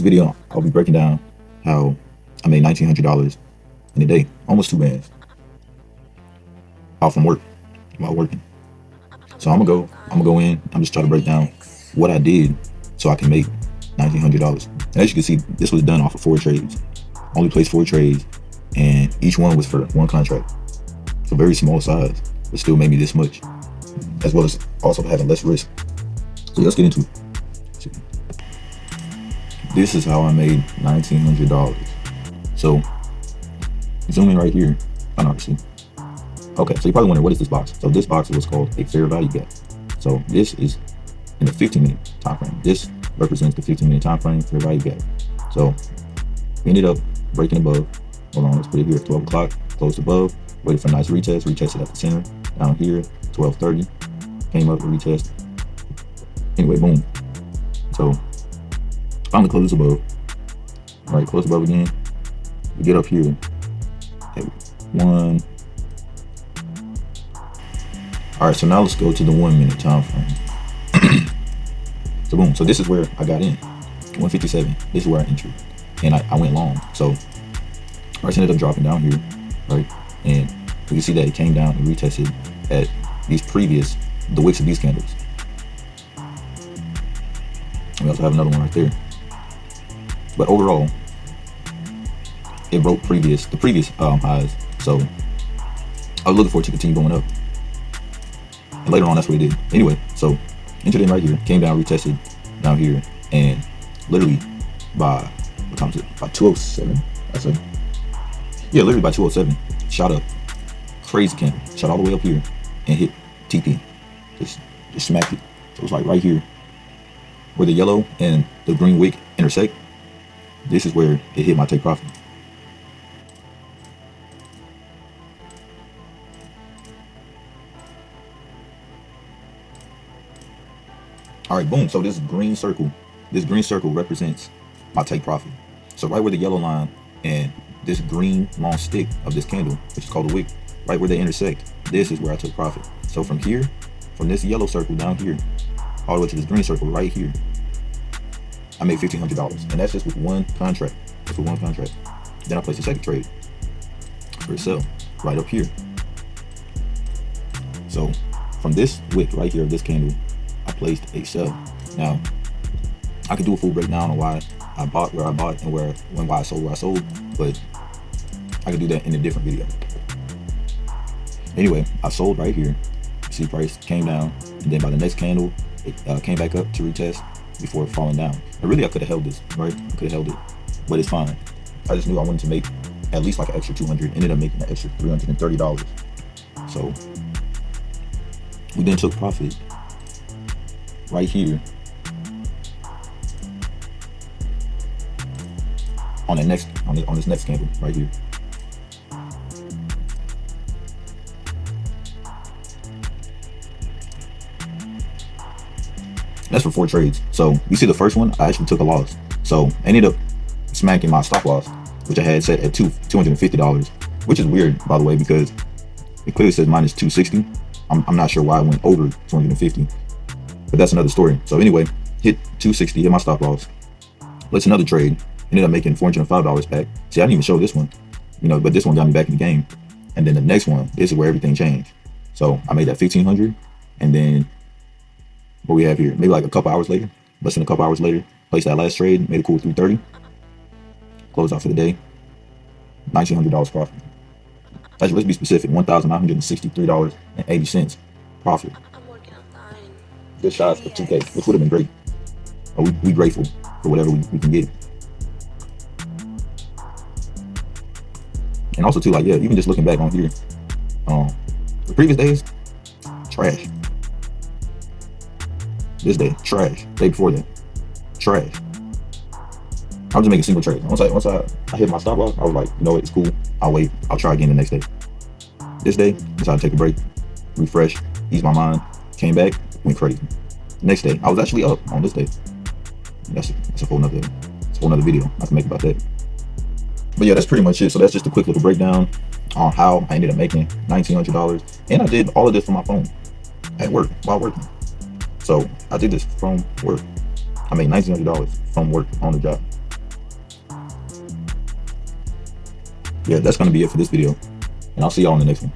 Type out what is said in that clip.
video, I'll be breaking down how I made $1,900 in a day, almost 2 bands, all from work while working. So I'm gonna go in. I'm just trying to break down what I did so I can make $1,900. And as you can see, this was done off of 4 trades. Only placed 4 trades, and each one was for one contract. So very small size, but still made me this much, as well as also having less risk. So let's get into it. This is how I made $1,900. So zoom in right here. Obviously. Okay, so you're probably wondering, what is this box? So this box is what's called a fair value gap. So this is in the 15-minute time frame. This represents the 15-minute time frame fair value gap. So we ended up breaking above. Hold on, let's put it here at 12 o'clock. Closed above. Waited for a nice retest. Retested at the center. Down here, 12:30. Came up and retest. Anyway, boom. So finally closed above. All right, close above again. We get up here at 1. All right, so now let's go to the 1-minute time frame. So boom, so this is where I got in, 157. This is where I entered, and I went long. So price ended up dropping down here, right? And you can see that it came down and retested at the wicks of these candles. We also have another one right there. But overall, it broke the previous highs. So I was looking for it to continue going up. And later on, that's what it did. Anyway, so entered in right here, came down, retested down here, and literally by, what time is it? By 2:07, I say. Yeah, literally by 2:07, shot up, crazy candle, shot all the way up here and hit TP, just smacked it. So it's like right here, where the yellow and the green wick intersect. This is where it hit my take profit. All right, boom. So this green circle represents my take profit. So right where the yellow line and this green long stick of this candle, which is called a wick, right where they intersect, this is where I took profit. So from here, from this yellow circle down here, all the way to this green circle right here, I made $1,500, and that's just with one contract. That's with one contract. Then I placed a second trade for a sell right up here. So from this wick right here of this candle, I placed a sell. Now I could do a full breakdown on why I bought where I bought and why I sold where I sold, but I could do that in a different video. Anyway, I sold right here. See, price came down, and then by the next candle, it came back up to retest before falling down. And really, I could have held this, right? I could have held it, but it's fine. I just knew I wanted to make at least like an extra 200. Ended up making an extra $330. So we then took profit right here on this next candle right here. That's for 4 trades. So you see the first one, I actually took a loss. So I ended up smacking my stop loss, which I had set at $250, which is weird, by the way, because it clearly says minus 260. I'm not sure why I went over 250, but that's another story. So anyway, hit 260, hit my stop loss. Let's another trade. Ended up making $405 back. See, I didn't even show this one, but this one got me back in the game. And then the next one, this is where everything changed. So I made that $1,500, and then what we have here, maybe like a couple hours later, less than a couple hours later, placed that last trade, made a cool $330, closed out for the day, $1,900 profit. Actually, let's be specific, $1,963.80 profit. Good shots for 2K, which would have been great. But we grateful for whatever we can get. And also too, like, yeah, even just looking back on here, the previous days, trash. This day, trash. Day before that, trash. I'm just making single trades. Once I hit my stop loss, I was like, you know what, it's cool. I'll wait. I'll try again the next day. This day, decided to take a break, refresh, ease my mind. Came back, went crazy. Next day, I was actually up on this day. That's a whole nother video I can make about that. But yeah, that's pretty much it. So that's just a quick little breakdown on how I ended up making $1,900, and I did all of this from my phone at work while working. So I did this from work. I made $1,900 from work on the job. yeah, that's gonna be it for this video, and I'll see y'all in the next one.